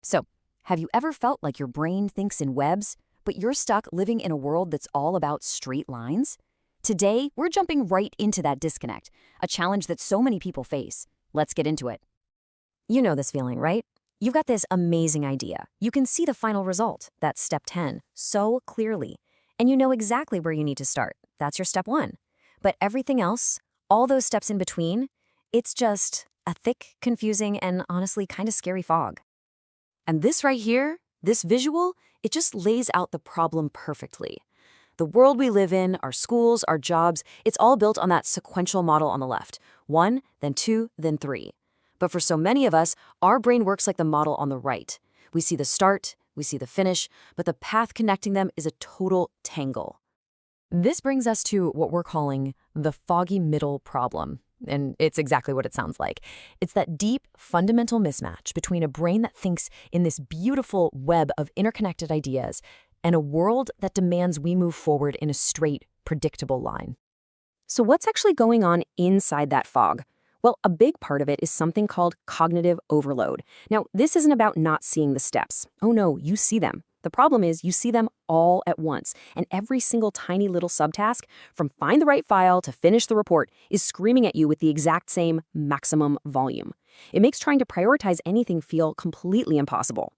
So, have you ever felt like your brain thinks in webs, but you're stuck living in a world that's all about straight lines? Today, we're jumping right into that disconnect, a challenge that so many people face. Let's get into it. You know this feeling, right? You've got this amazing idea. You can see the final result, that's step 10, so clearly. And you know exactly where you need to start. That's your step 1. But everything else, all those steps in between, it's just a thick, confusing, and honestly kind of scary fog. And this right here, this visual, it just lays out the problem perfectly. The world we live in, our schools, our jobs, it's all built on that sequential model on the left. 1, then 2, then 3. But for so many of us, our brain works like the model on the right. We see the start, we see the finish, but the path connecting them is a total tangle. This brings us to what we're calling the foggy middle problem. And it's exactly what it sounds like. It's that deep, fundamental mismatch between a brain that thinks in this beautiful web of interconnected ideas and a world that demands we move forward in a straight, predictable line. So what's actually going on inside that fog? Well, a big part of it is something called cognitive overload. Now, this isn't about not seeing the steps. Oh no, you see them. The problem is you see them all at once, and every single tiny little subtask, from find the right file to finish the report, is screaming at you with the exact same maximum volume. It makes trying to prioritize anything feel completely impossible.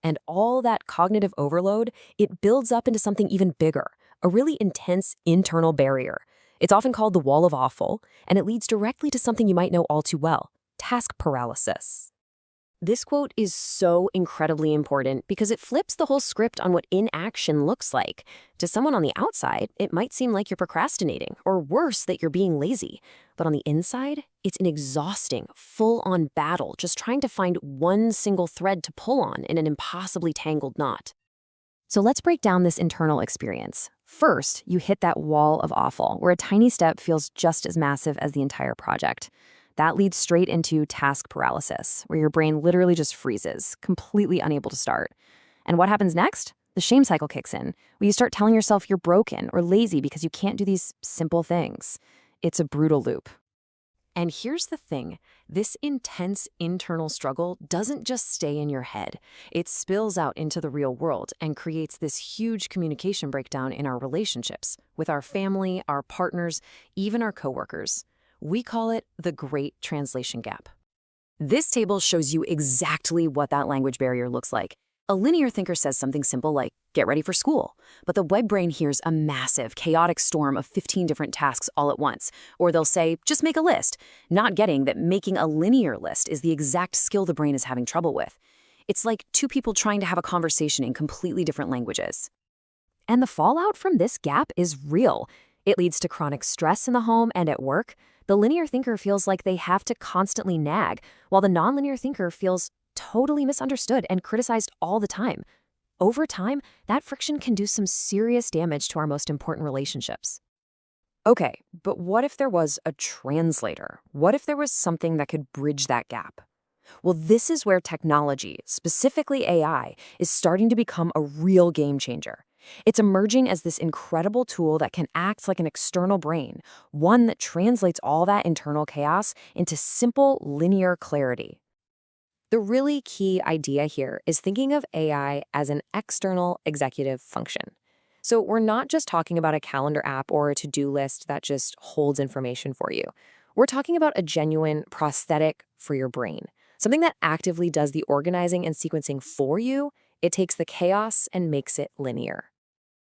And all that cognitive overload, it builds up into something even bigger, a really intense internal barrier. It's often called the wall of awful, and it leads directly to something you might know all too well, task paralysis. This quote is so incredibly important because it flips the whole script on what inaction looks like. To someone on the outside, it might seem like you're procrastinating, or worse, that you're being lazy. But on the inside, it's an exhausting, full-on battle just trying to find one single thread to pull on in an impossibly tangled knot. So let's break down this internal experience. First, you hit that wall of awful, where a tiny step feels just as massive as the entire project. That leads straight into task paralysis, where your brain literally just freezes, completely unable to start. And what happens next? The shame cycle kicks in, where you start telling yourself you're broken or lazy because you can't do these simple things. It's a brutal loop. And here's the thing, this intense internal struggle doesn't just stay in your head. It spills out into the real world and creates this huge communication breakdown in our relationships, with our family, our partners, even our coworkers. We call it the Great Translation Gap. This table shows you exactly what that language barrier looks like. A linear thinker says something simple like, get ready for school, but the web brain hears a massive, chaotic storm of 15 different tasks all at once. Or they'll say, just make a list, not getting that making a linear list is the exact skill the brain is having trouble with. It's like two people trying to have a conversation in completely different languages. And the fallout from this gap is real. It leads to chronic stress in the home and at work. The linear thinker feels like they have to constantly nag, while the nonlinear thinker feels totally misunderstood and criticized all the time. Over time, that friction can do some serious damage to our most important relationships. Okay, but what if there was a translator? What if there was something that could bridge that gap? Well, this is where technology, specifically AI, is starting to become a real game changer. It's emerging as this incredible tool that can act like an external brain, one that translates all that internal chaos into simple, linear clarity. The really key idea here is thinking of AI as an external executive function. So we're not just talking about a calendar app or a to-do list that just holds information for you. We're talking about a genuine prosthetic for your brain, something that actively does the organizing and sequencing for you. It takes the chaos and makes it linear.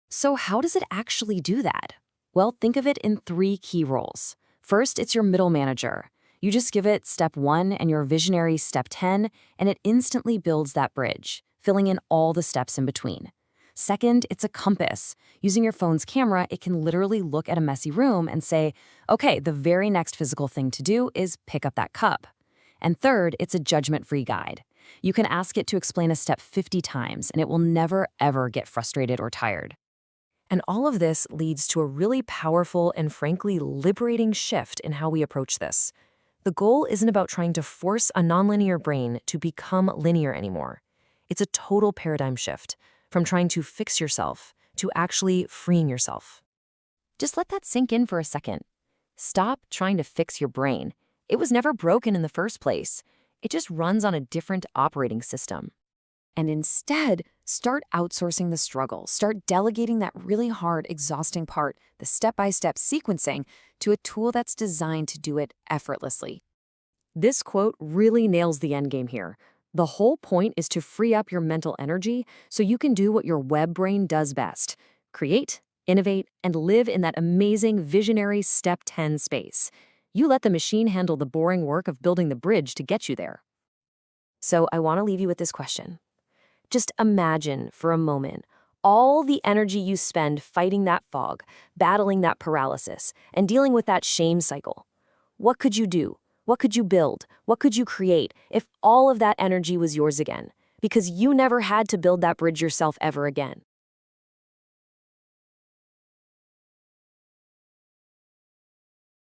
So how does it actually do that? Well, think of it in 3 key roles. First, it's your middle manager. You just give it step 1 and your visionary step 10, and it instantly builds that bridge, filling in all the steps in between. Second, it's a compass. Using your phone's camera, it can literally look at a messy room and say, okay, the very next physical thing to do is pick up that cup. And third, it's a judgment-free guide. You can ask it to explain a step 50 times, and it will never, ever get frustrated or tired. And all of this leads to a really powerful and frankly liberating shift in how we approach this. The goal isn't about trying to force a nonlinear brain to become linear anymore. It's a total paradigm shift, from trying to fix yourself to actually freeing yourself. Just let that sink in for a second. Stop trying to fix your brain. It was never broken in the first place. It just runs on a different operating system. And instead, start outsourcing the struggle. Start delegating that really hard, exhausting part, the step-by-step sequencing, to a tool that's designed to do it effortlessly. This quote really nails the endgame here. The whole point is to free up your mental energy so you can do what your web brain does best: create, innovate, and live in that amazing visionary step 10 space. You let the machine handle the boring work of building the bridge to get you there. So I want to leave you with this question. Just imagine for a moment all the energy you spend fighting that fog, battling that paralysis, and dealing with that shame cycle. What could you do? What could you build? What could you create if all of that energy was yours again? Because you never had to build that bridge yourself ever again.